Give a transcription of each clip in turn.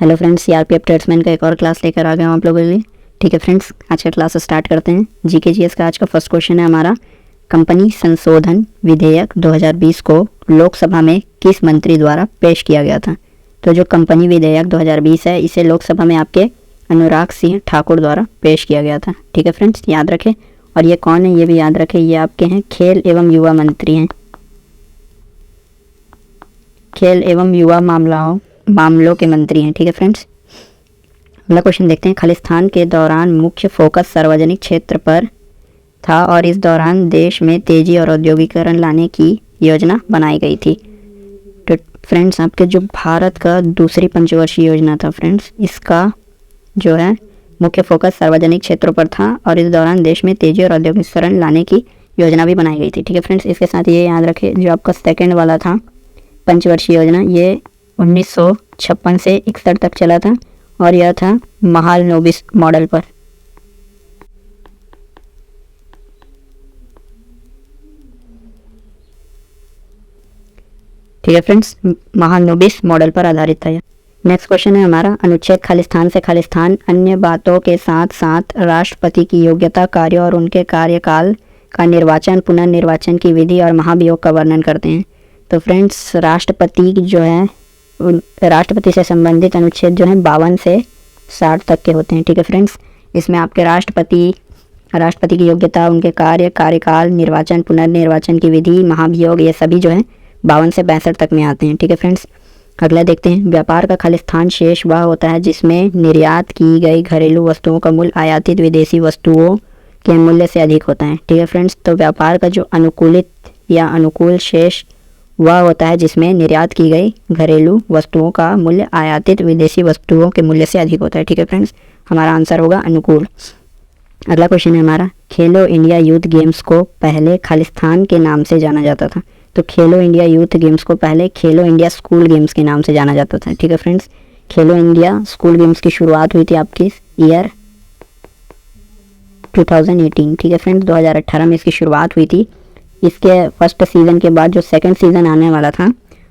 Hello friends, CRPF tradesman का एक और क्लास लेकर आ गया हूँ आप लोगों के लिए। ठीक है फ्रेंड्स, आज का क्लास स्टार्ट करते हैं। जीके जीएस का आज का फर्स्ट क्वेश्चन है हमारा, कंपनी संशोधन विधेयक 2020 को लोकसभा में किस मंत्री द्वारा पेश किया गया था। तो जो कंपनी विधेयक 2020 है, इसे लोकसभा में आपके अनुराग सिंह ठाकुर द्वारा पेश किया गया था। ठीक है फ्रेंड्स, याद रखें। और ये कौन है ये भी याद रखें, ये आपके हैं खेल एवं युवा मंत्री हैं, खेल एवं युवा मामलों के मंत्री हैं। ठीक है फ्रेंड्स, अगला क्वेश्चन देखते हैं। खालिस्तान के दौरान मुख्य फोकस सार्वजनिक क्षेत्र पर था और इस दौरान देश में तेजी और औद्योगिकरण लाने की योजना बनाई गई थी। तो फ्रेंड्स, आपके जो भारत का दूसरी पंचवर्षीय योजना था फ्रेंड्स, इसका जो है मुख्य फोकस सार्वजनिक क्षेत्रों पर था और इस दौरान देश में तेजी और औद्योगिकरण लाने की योजना भी बनाई गई थी। ठीक है फ्रेंड्स, इसके साथ ये याद रखें, जो आपका सेकेंड वाला था पंचवर्षीय योजना, ये 1956 से 61 तक चला था और यह था महालनोबिस मॉडल पर। ठीक है फ्रेंड्स, महालनोबिस मॉडल पर आधारित था यह। नेक्स्ट क्वेश्चन है हमारा, अनुच्छेद खालिस्तान से खालिस्तान अन्य बातों के साथ साथ राष्ट्रपति की योग्यता, कार्य और उनके कार्यकाल का निर्वाचन, पुनर्निर्वाचन की विधि और महाभियोग का वर्णन करते हैं। तो फ्रेंड्स, राष्ट्रपति जो है, राष्ट्रपति से संबंधित अनुच्छेद जो है 52 से 60 तक के होते हैं। ठीक है फ्रेंड्स, इसमें आपके राष्ट्रपति की योग्यता, उनके कार्य, कार्यकाल, निर्वाचन, पुनर्निर्वाचन की विधि, महाभियोग, ये सभी जो है 52 से 62 तक में आते हैं। ठीक है फ्रेंड्स, अगला देखते हैं। व्यापार का खालिस्तान शेष वह होता है जिसमें निर्यात की गई घरेलू वस्तुओं का मूल्य आयातित विदेशी वस्तुओं के मूल्य से अधिक होता है। ठीक है फ्रेंड्स, तो व्यापार का जो अनुकूलित या अनुकूल शेष वह होता है जिसमें निर्यात की गई घरेलू वस्तुओं का मूल्य आयातित विदेशी वस्तुओं के मूल्य से अधिक होता है। ठीक है फ्रेंड्स, हमारा आंसर होगा अनुकूल। अगला क्वेश्चन है हमारा, खेलो इंडिया यूथ गेम्स को पहले खालिस्तान के नाम से जाना जाता था। तो खेलो इंडिया यूथ गेम्स को पहले खेलो इंडिया स्कूल गेम्स के नाम से जाना जाता था। ठीक है फ्रेंड्स, खेलो इंडिया स्कूल गेम्स की शुरुआत हुई थी आपकी ईयर 2018। ठीक है फ्रेंड्स, 2018 में इसकी शुरुआत हुई थी। इसके फर्स्ट सीज़न के बाद जो सेकंड सीज़न आने वाला था,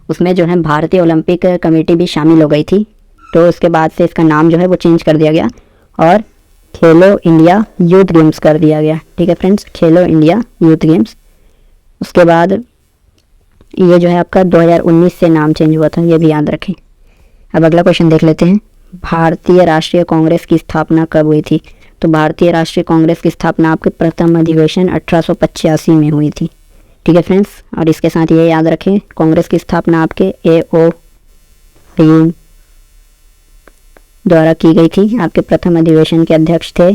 उसमें जो है भारतीय ओलंपिक कमेटी भी शामिल हो गई थी। तो उसके बाद से इसका नाम जो है वो चेंज कर दिया गया और खेलो इंडिया यूथ गेम्स कर दिया गया। ठीक है फ्रेंड्स, खेलो इंडिया यूथ गेम्स। उसके बाद ये जो है आपका 2019 से नाम चेंज हुआ था, ये भी याद रखें। अब अगला क्वेश्चन देख लेते हैं, भारतीय राष्ट्रीय कांग्रेस की स्थापना कब हुई थी। तो भारतीय राष्ट्रीय कांग्रेस की स्थापना आपके प्रथम अधिवेशन 1885 में हुई थी। ठीक है फ्रेंड्स, और इसके साथ ये याद रखें, कांग्रेस की स्थापना आपके A.O. ह्यूम द्वारा की गई थी। आपके प्रथम अधिवेशन के अध्यक्ष थे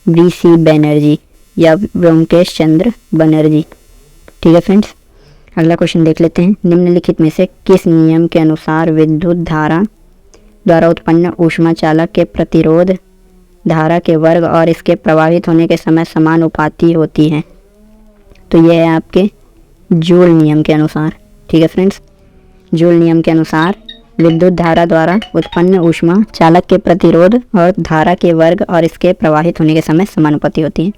V.C. बनर्जी या व्योमकेश चंद्र बनर्जी। ठीक है फ्रेंड्स, अगला क्वेश्चन देख लेते हैं। निम्नलिखित में से किस नियम के अनुसार विद्युत धारा द्वारा उत्पन्न ऊष्मा चालक के प्रतिरोध धारा के वर्ग और इसके प्रवाहित होने के समय समानुपाती होती है। तो यह है आपके जूल नियम के अनुसार। ठीक है फ्रेंड्स, जूल नियम के अनुसार विद्युत धारा द्वारा उत्पन्न ऊष्मा चालक के प्रतिरोध और धारा के वर्ग और इसके प्रवाहित होने के समय समानुपाती होती है।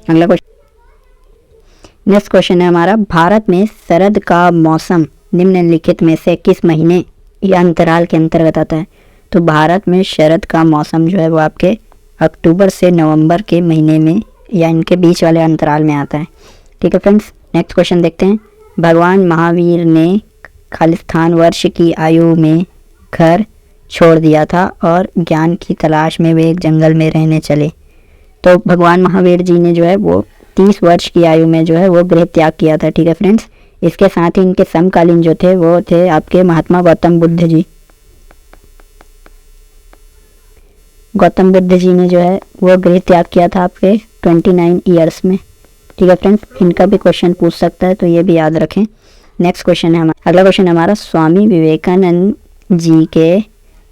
अगला क्वेश्चन, नेक्स्ट क्वेश्चन है हमारा, भारत में शरद का मौसम निम्नलिखित में से किस महीने या अंतराल के अंतर्गत आता है। तो भारत में शरद का मौसम जो है वो आपके अक्टूबर से नवंबर के महीने में या इनके बीच वाले अंतराल में आता है। ठीक है फ्रेंड्स, नेक्स्ट क्वेश्चन देखते हैं। भगवान महावीर ने खालिस्तान वर्ष की आयु में घर छोड़ दिया था और ज्ञान की तलाश में वे एक जंगल में रहने चले। तो भगवान महावीर जी ने जो है वो 30 वर्ष की आयु में जो है वो गृह त्याग किया था। ठीक है फ्रेंड्स, इसके साथ ही इनके समकालीन जो थे वो थे आपके महात्मा गौतम बुद्ध जी। गौतम बुद्ध जी ने जो है वो गृह त्याग किया था आपके 29 ईयर्स में। ठीक है फ्रेंड्स, इनका भी क्वेश्चन पूछ सकता है, तो ये भी याद रखें। नेक्स्ट क्वेश्चन है हमारा, अगला क्वेश्चन हमारा, स्वामी विवेकानंद जी के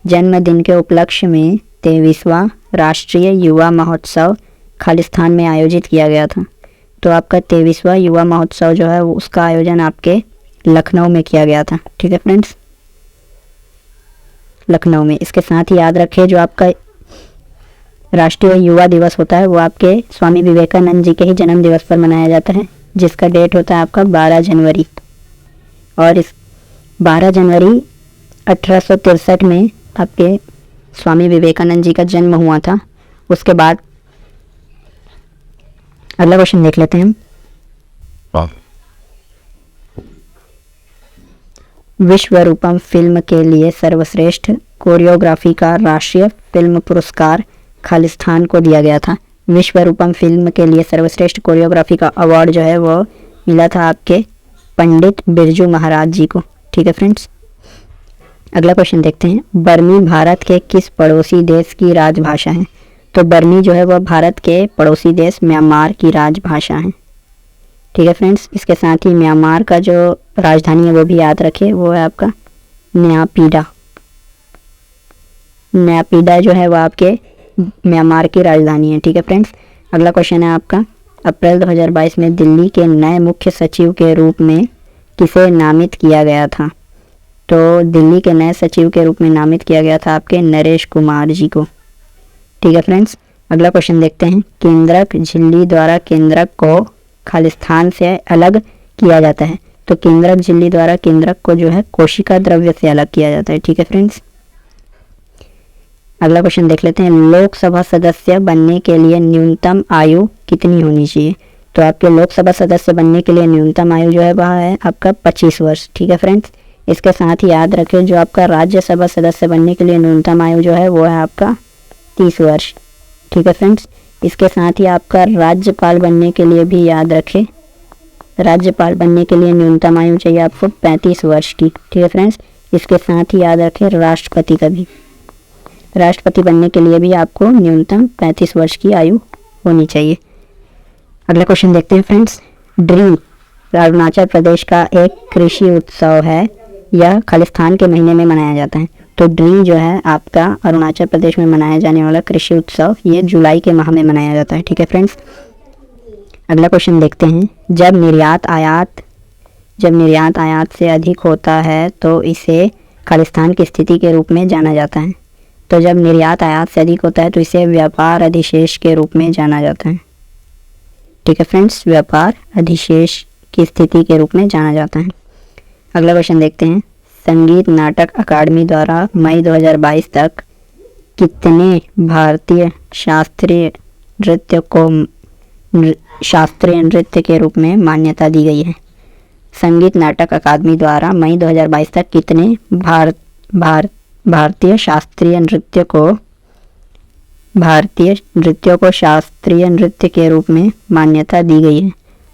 जन्मदिन के उपलक्ष्य में 23वां राष्ट्रीय युवा महोत्सव खालिस्तान में आयोजित किया गया था। तो आपका 23वां युवा महोत्सव जो है उसका आयोजन आपके लखनऊ में किया गया था। ठीक है फ्रेंड्स, लखनऊ में। इसके साथ ही याद रखें, जो आपका राष्ट्रीय युवा दिवस होता है वो आपके स्वामी विवेकानंद जी के ही जन्म दिवस पर मनाया जाता है, जिसका डेट होता है आपका 12 जनवरी। और इस 12 जनवरी 1863 में आपके स्वामी विवेकानंद जी का जन्म हुआ था। उसके बाद अगला क्वेश्चन देख लेते हैं। विश्वरूपम फिल्म के लिए सर्वश्रेष्ठ कोरियोग्राफी का राष्ट्रीय फिल्म पुरस्कार खालिस्तान को दिया गया था। विश्वरूपम फिल्म के लिए सर्वश्रेष्ठ कोरियोग्राफी का अवार्ड जो है वो मिला था आपके पंडित बिरजू महाराज जी को। ठीक है फ्रेंड्स, अगला क्वेश्चन देखते हैं। बर्मी भारत के किस पड़ोसी देश की राजभाषा है? तो बर्मी जो है वह भारत के पड़ोसी देश म्यांमार की राजभाषा है। ठीक है फ्रेंड्स, इसके साथ ही म्यांमार का जो राजधानी है वो भी याद रखें, वो है आपका न्यापीडा। न्यापीडा जो है वो आपके म्यांमार की राजधानी है। ठीक है फ्रेंड्स, अगला क्वेश्चन है आपका। अप्रैल 2022 में दिल्ली के नए मुख्य सचिव के रूप में किसे नामित किया गया था? तो दिल्ली के नए सचिव के रूप में नामित किया गया था आपके नरेश कुमार जी को। ठीक है फ्रेंड्स, अगला क्वेश्चन देखते हैं। केंद्रक झिल्ली द्वारा केंद्रक को खालिस्तान से अलग किया जाता है। तो केंद्रक झिल्ली द्वारा केंद्रक को जो है कोशिका द्रव्य से अलग किया जाता है। ठीक है फ्रेंड्स, अगला क्वेश्चन देख लेते हैं। लोकसभा सदस्य बनने के लिए न्यूनतम आयु कितनी होनी चाहिए? तो आपके लोकसभा सदस्य बनने के लिए न्यूनतम आयु जो है वह है आपका 25 वर्ष। ठीक है फ्रेंड्स, इसके साथ ही याद रखें जो आपका राज्यसभा सदस्य बनने के लिए न्यूनतम आयु जो है वो है आपका 30 वर्ष। ठीक है फ्रेंड्स, इसके साथ ही आपका राज्यपाल बनने के लिए भी याद रखें, राज्यपाल बनने के लिए न्यूनतम आयु चाहिए आपको 35 वर्ष की। ठीक है फ्रेंड्स, इसके साथ ही याद रखें राष्ट्रपति का भी, राष्ट्रपति बनने के लिए भी आपको न्यूनतम 35 वर्ष की आयु होनी चाहिए। अगला क्वेश्चन देखते हैं फ्रेंड्स। ड्री अरुणाचल प्रदेश का एक कृषि उत्सव है, यह खालिस्तान के महीने में मनाया जाता है। तो ड्री जो है आपका अरुणाचल प्रदेश में मनाया जाने वाला कृषि उत्सव ये जुलाई के माह में मनाया जाता है। ठीक है फ्रेंड्स, अगला क्वेश्चन देखते हैं। जब निर्यात आयात से अधिक होता है तो इसे खालिस्तान की स्थिति के रूप में जाना जाता है। तो जब निर्यात आयात से अधिक होता है तो इसे व्यापार अधिशेष के रूप में जाना जाता है। ठीक है फ्रेंड्स, व्यापार अधिशेष की स्थिति के रूप में जाना जाता है। अगला क्वेश्चन देखते हैं। संगीत नाटक अकादमी द्वारा मई 2022 तक कितने भारतीय शास्त्रीय नृत्य के रूप में मान्यता दी गई है? संगीत नाटक अकादमी द्वारा मई 2022 तक कितने भारतीय नृत्यों को शास्त्रीय नृत्य के रूप में मान्यता दी गई है?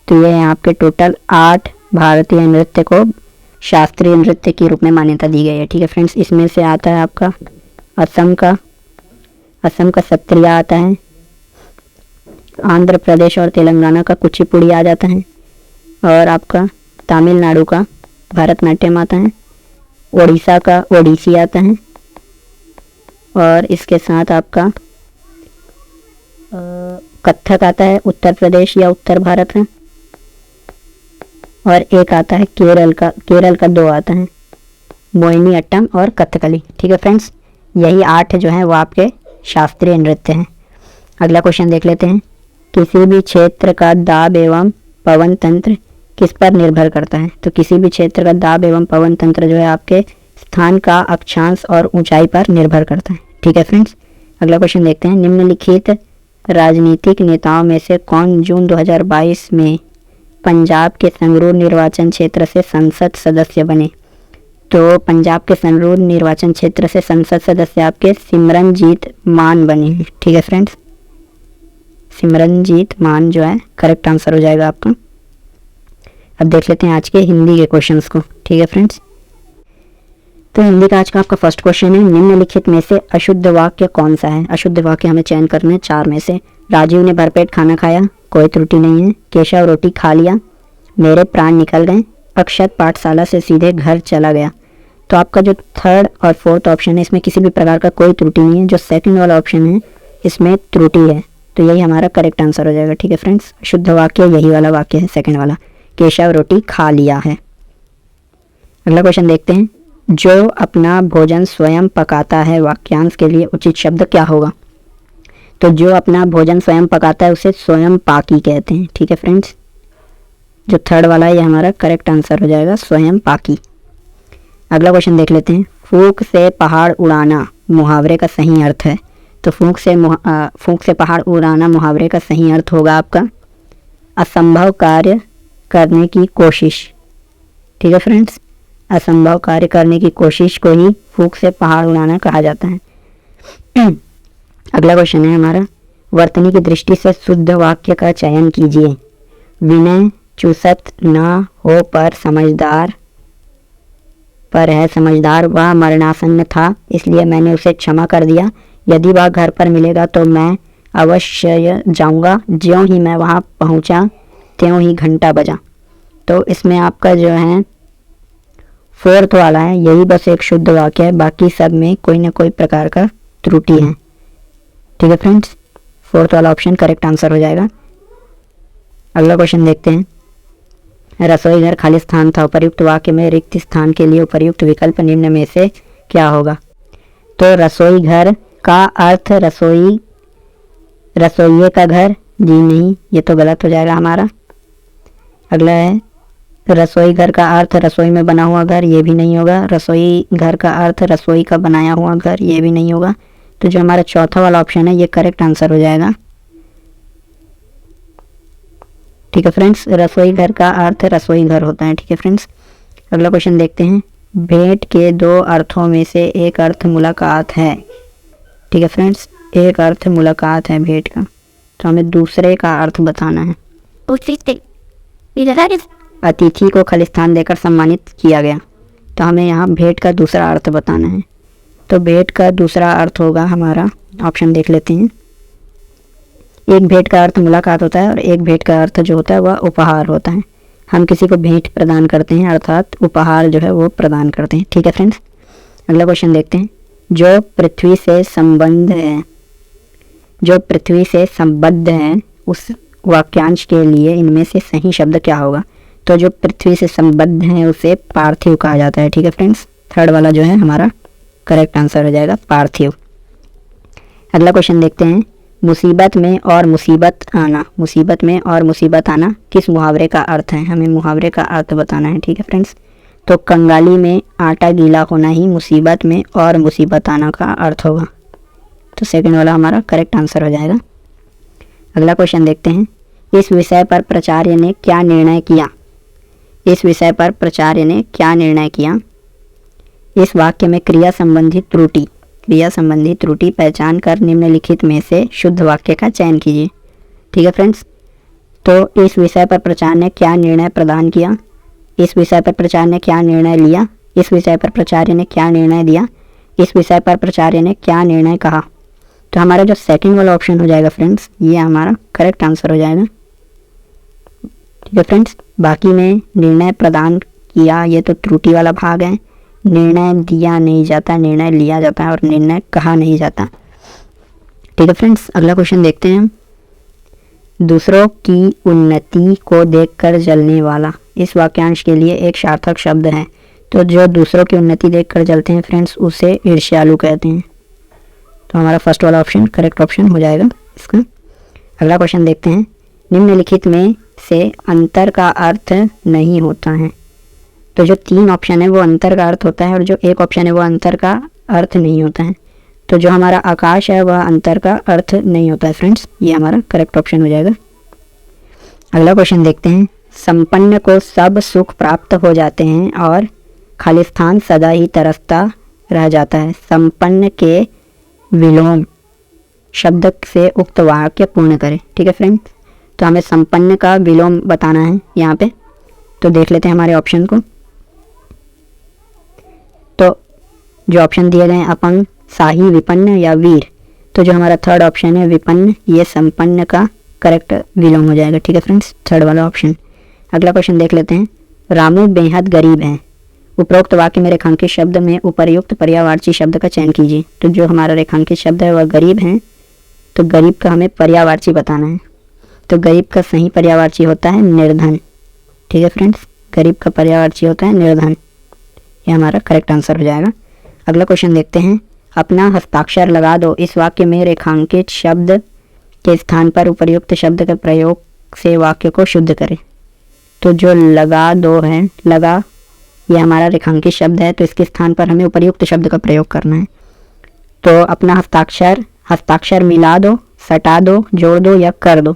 तो ये है आपके टोटल 8 भारतीय नृत्य को शास्त्रीय नृत्य के रूप में मान्यता दी गई है। ठीक है फ्रेंड्स, इसमें से आता है आपका असम का सत्रिया आता है, आंध्र प्रदेश और तेलंगाना का कुचिपुड़ी आ जाता है, और आपका तमिलनाडु का भरतनाट्यम आता है, उड़ीसा का ओडिसी आता है, और इसके साथ आपका कथक आता है उत्तर प्रदेश या उत्तर भारत में, और एक आता है केरल का 2 आता है, मोहिनी अट्टम और कथकली। ठीक है फ्रेंड्स, यही 8 जो है वो आपके शास्त्रीय नृत्य हैं। अगला क्वेश्चन देख लेते हैं। किसी भी क्षेत्र का दाब एवं पवन तंत्र किस पर निर्भर करता है? तो किसी भी क्षेत्र का दाब एवं पवन तंत्र जो है आपके स्थान का अक्षांश और ऊंचाई पर निर्भर करता है। ठीक है फ्रेंड्स, अगला क्वेश्चन देखते हैं। निम्नलिखित राजनीतिक नेताओं में से कौन जून 2022 में पंजाब के संगरूर निर्वाचन क्षेत्र से संसद सदस्य बने? तो पंजाब के संगरूर निर्वाचन क्षेत्र से संसद सदस्य आपके सिमरनजीत मान बने हैं। ठीक है फ्रेंड्स, सिमरनजीत मान जो है करेक्ट आंसर हो जाएगा आपका। अब देख लेते हैं आज के हिंदी के क्वेश्चंस को। ठीक है फ्रेंड्स, तो हिंदी का आज का आपका फर्स्ट क्वेश्चन है। निम्नलिखित में से अशुद्ध वाक्य कौन सा है? अशुद्ध वाक्य हमें चयन करने हैं 4 में से। राजीव ने भरपेट खाना खाया, कोई त्रुटि नहीं है। केशव रोटी खा लिया, मेरे प्राण निकल गए। अक्षत पाठशाला से सीधे घर चला गया। तो आपका जो 3rd और 4th ऑप्शन है इसमें किसी भी प्रकार का कोई त्रुटि नहीं है। जो 2nd वाला ऑप्शन है इसमें त्रुटि है, तो यही हमारा करेक्ट आंसर हो जाएगा। ठीक है फ्रेंड्स, शुद्ध वाक्य यही वाला वाक्य है, 2nd वाला, केशव रोटी खा लिया है। अगला क्वेश्चन देखते हैं। जो अपना भोजन स्वयं पकाता है, वाक्यांश के लिए उचित शब्द क्या होगा? तो जो अपना भोजन स्वयं पकाता है उसे स्वयं पाकी कहते हैं। ठीक है फ्रेंड्स, जो 3rd वाला है ये हमारा करेक्ट आंसर हो जाएगा, स्वयं पाकी। अगला क्वेश्चन देख लेते हैं। फूंक से पहाड़ उड़ाना मुहावरे का सही अर्थ है। तो फूंक से पहाड़ उड़ाना मुहावरे का सही अर्थ होगा आपका असंभव कार्य करने की कोशिश। ठीक है फ्रेंड्स, असंभव कार्य करने की कोशिश को ही फूंक से पहाड़ उड़ाना कहा जाता है। अगला क्वेश्चन है हमारा, वर्तनी की दृष्टि से शुद्ध वाक्य का चयन कीजिए। विनय चूसत न हो पर है समझदार, वह मरणासन्न था इसलिए मैंने उसे क्षमा कर दिया। यदि वह घर पर मिलेगा तो मैं अवश्य जाऊंगा, ज्यों ही मैं वहां पहुंचा त्यों ही घंटा बजा। तो इसमें आपका जो है फोर्थ वाला है, यही बस एक शुद्ध वाक्य है, बाकी सब में कोई ना कोई प्रकार का त्रुटि है। ठीक है फ्रेंड्स, फोर्थ वाला ऑप्शन करेक्ट आंसर हो जाएगा। अगला क्वेश्चन देखते हैं, रसोई घर खाली स्थान था, उपर्युक्त वाक्य में रिक्त स्थान के लिए उपर्युक्त विकल्प निम्न में से क्या होगा। तो रसोई घर का अर्थ रसोइये का घर, जी नहीं, ये तो गलत हो जाएगा हमारा। अगला है, रसोई घर का अर्थ रसोई में बना हुआ घर, ये भी नहीं होगा। रसोई घर का अर्थ रसोई का बनाया हुआ घर, ये भी नहीं होगा। तो जो हमारा चौथा वाला ऑप्शन है ये करेक्ट आंसर हो जाएगा। ठीक है फ्रेंड्स, रसोई घर का अर्थ रसोई घर होता है। ठीक है फ्रेंड्स, अगला क्वेश्चन देखते हैं, भेंट के दो अर्थों में से एक अर्थ मुलाकात है। ठीक है फ्रेंड्स, एक अर्थ मुलाकात है भेंट का, तो हमें दूसरे का अर्थ बताना है। अतिथि को खलिस्तान देकर सम्मानित किया गया, तो हमें यहाँ भेंट का दूसरा अर्थ बताना है। तो भेंट का दूसरा अर्थ होगा हमारा, ऑप्शन देख लेते हैं। एक भेंट का अर्थ मुलाकात होता है और एक भेंट का अर्थ जो होता है वह उपहार होता है। हम किसी को भेंट प्रदान करते हैं, अर्थात उपहार जो है वो प्रदान करते हैं। ठीक है फ्रेंड्स, अगला क्वेश्चन देखते हैं, जो पृथ्वी से संबद्ध है उस वाक्यांश के लिए इनमें से सही शब्द क्या होगा। तो जो पृथ्वी से संबद्ध है उसे पार्थिव कहा जाता है। ठीक है फ्रेंड्स, थर्ड वाला जो है हमारा करेक्ट आंसर हो जाएगा, पार्थिव। अगला क्वेश्चन देखते हैं, मुसीबत में और मुसीबत आना किस मुहावरे का अर्थ है। हमें मुहावरे का अर्थ बताना है। ठीक है फ्रेंड्स, तो कंगाली में आटा गीला होना ही मुसीबत में और मुसीबत आना का अर्थ होगा। तो सेकंड वाला हमारा करेक्ट आंसर हो जाएगा। अगला क्वेश्चन देखते हैं, इस विषय पर प्राचार्य ने क्या निर्णय किया। इस वाक्य में क्रिया संबंधी त्रुटि पहचान कर निम्नलिखित में से शुद्ध वाक्य का चयन कीजिए। ठीक है फ्रेंड्स, तो इस विषय पर प्रचार ने क्या निर्णय प्रदान किया, इस विषय पर प्रचार ने क्या निर्णय लिया, इस विषय पर प्राचार्य ने क्या निर्णय दिया, इस विषय पर प्राचार्य ने क्या निर्णय कहा। तो हमारा जो सेकंड वाला ऑप्शन हो जाएगा फ्रेंड्स, ये हमारा करेक्ट आंसर हो जाएगा। ठीक है फ्रेंड्स, बाकी में निर्णय प्रदान किया ये तो त्रुटि वाला भाग है। निर्णय दिया नहीं जाता, निर्णय लिया जाता है, और निर्णय कहा नहीं जाता। ठीक है फ्रेंड्स, अगला क्वेश्चन देखते हैं, दूसरों की उन्नति को देखकर जलने वाला इस वाक्यांश के लिए एक सार्थक शब्द है। तो जो दूसरों की उन्नति देखकर जलते हैं फ्रेंड्स उसे ईर्ष्यालु कहते हैं। तो हमारा फर्स्ट वाला ऑप्शन करेक्ट ऑप्शन हो जाएगा इसका। अगला क्वेश्चन देखते हैं, निम्नलिखित में से अंतर का अर्थ नहीं होता है। तो जो तीन ऑप्शन है वो अंतर का अर्थ होता है और जो एक ऑप्शन है वो अंतर का अर्थ नहीं होता है। तो जो हमारा आकाश है वह अंतर का अर्थ नहीं होता है फ्रेंड्स, ये हमारा करेक्ट ऑप्शन हो जाएगा। अगला क्वेश्चन देखते हैं, संपन्न को सब सुख प्राप्त हो जाते हैं और खालिस्तान सदा ही तरसता रह जाता है। संपन्न के विलोम शब्द से उक्त वाक्य पूर्ण करें। ठीक है फ्रेंड्स, तो हमें संपन्न का विलोम बताना है यहाँ पे। तो देख लेते हैं हमारे ऑप्शन को। तो जो ऑप्शन दिए गए हैं अपंग, शाही, विपन्न या वीर, तो जो हमारा थर्ड ऑप्शन है विपन्न, ये संपन्न का करेक्ट विलोम हो जाएगा। ठीक है फ्रेंड्स, थर्ड वाला ऑप्शन। अगला क्वेश्चन देख लेते हैं, रामू बेहद गरीब है। उपरोक्त वाक्य में रेखांकित शब्द में उपर्युक्त पर्यायवाची शब्द का चयन कीजिए। तो जो हमारा रेखांकित शब्द है वह गरीब है, तो गरीब का हमें पर्यायवाची बताना है। तो गरीब का सही पर्यायवाची होता है निर्धन। ठीक है फ्रेंड्स, गरीब का पर्यायवाची होता है निर्धन, ये हमारा करेक्ट आंसर हो जाएगा। अगला क्वेश्चन देखते हैं, अपना हस्ताक्षर लगा दो। इस वाक्य में रेखांकित शब्द के स्थान पर उपर्युक्त शब्द के प्रयोग से वाक्य को शुद्ध करें। तो जो लगा दो है, लगा ये हमारा रेखांकित शब्द है, तो इसके स्थान पर हमें उपर्युक्त शब्द का प्रयोग करना है। तो अपना हस्ताक्षर मिला दो, सटा दो, जोड़ दो या कर दो।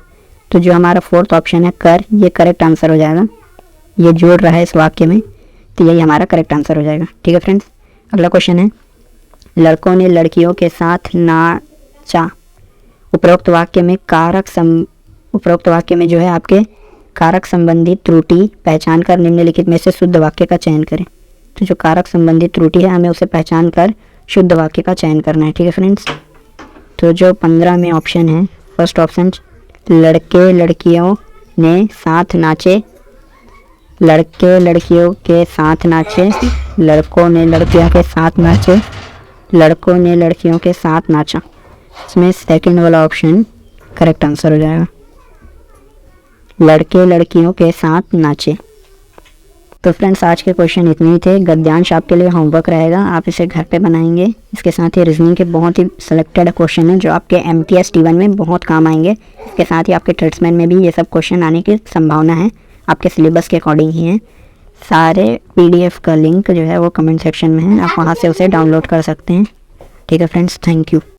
तो जो हमारा फोर्थ ऑप्शन है कर, ये करेक्ट आंसर हो जाएगा। ये जोड़ रहा है इस वाक्य में, तो यही हमारा करेक्ट आंसर हो जाएगा। ठीक है फ्रेंड्स, अगला क्वेश्चन है, लड़कों ने लड़कियों के साथ नाचा। उपरोक्त वाक्य में जो है आपके कारक संबंधी त्रुटि पहचान कर निम्नलिखित में से शुद्ध वाक्य का चयन करें। तो जो कारक संबंधी त्रुटि है हमें उसे पहचान कर शुद्ध वाक्य का चयन करना है। ठीक है फ्रेंड्स, तो जो 15 में ऑप्शन है, फर्स्ट ऑप्शन, लड़के लड़कियों ने साथ नाचे, लड़के लड़कियों के साथ नाचे, लड़कों ने लड़कियों के साथ नाचे, लड़कों ने लड़कियों के साथ नाचा। इसमें सेकंड वाला ऑप्शन करेक्ट आंसर हो जाएगा, लड़के लड़कियों के साथ नाचे। तो फ्रेंड्स आज के क्वेश्चन इतने ही थे। गद्यांश आपके लिए होमवर्क रहेगा, आप इसे घर पे बनाएंगे। इसके साथ ही रीजनिंग के बहुत ही सिलेक्टेड क्वेश्चन हैं जो आपके MTS T1 में बहुत काम आएंगे। इसके साथ ही आपके ट्रेड्समैन में भी ये सब क्वेश्चन आने की संभावना है, आपके सिलेबस के अकॉर्डिंग ही है। सारे PDF का लिंक जो है वो कमेंट सेक्शन में है, आप वहाँ से उसे डाउनलोड कर सकते हैं। ठीक है फ्रेंड्स, थैंक यू।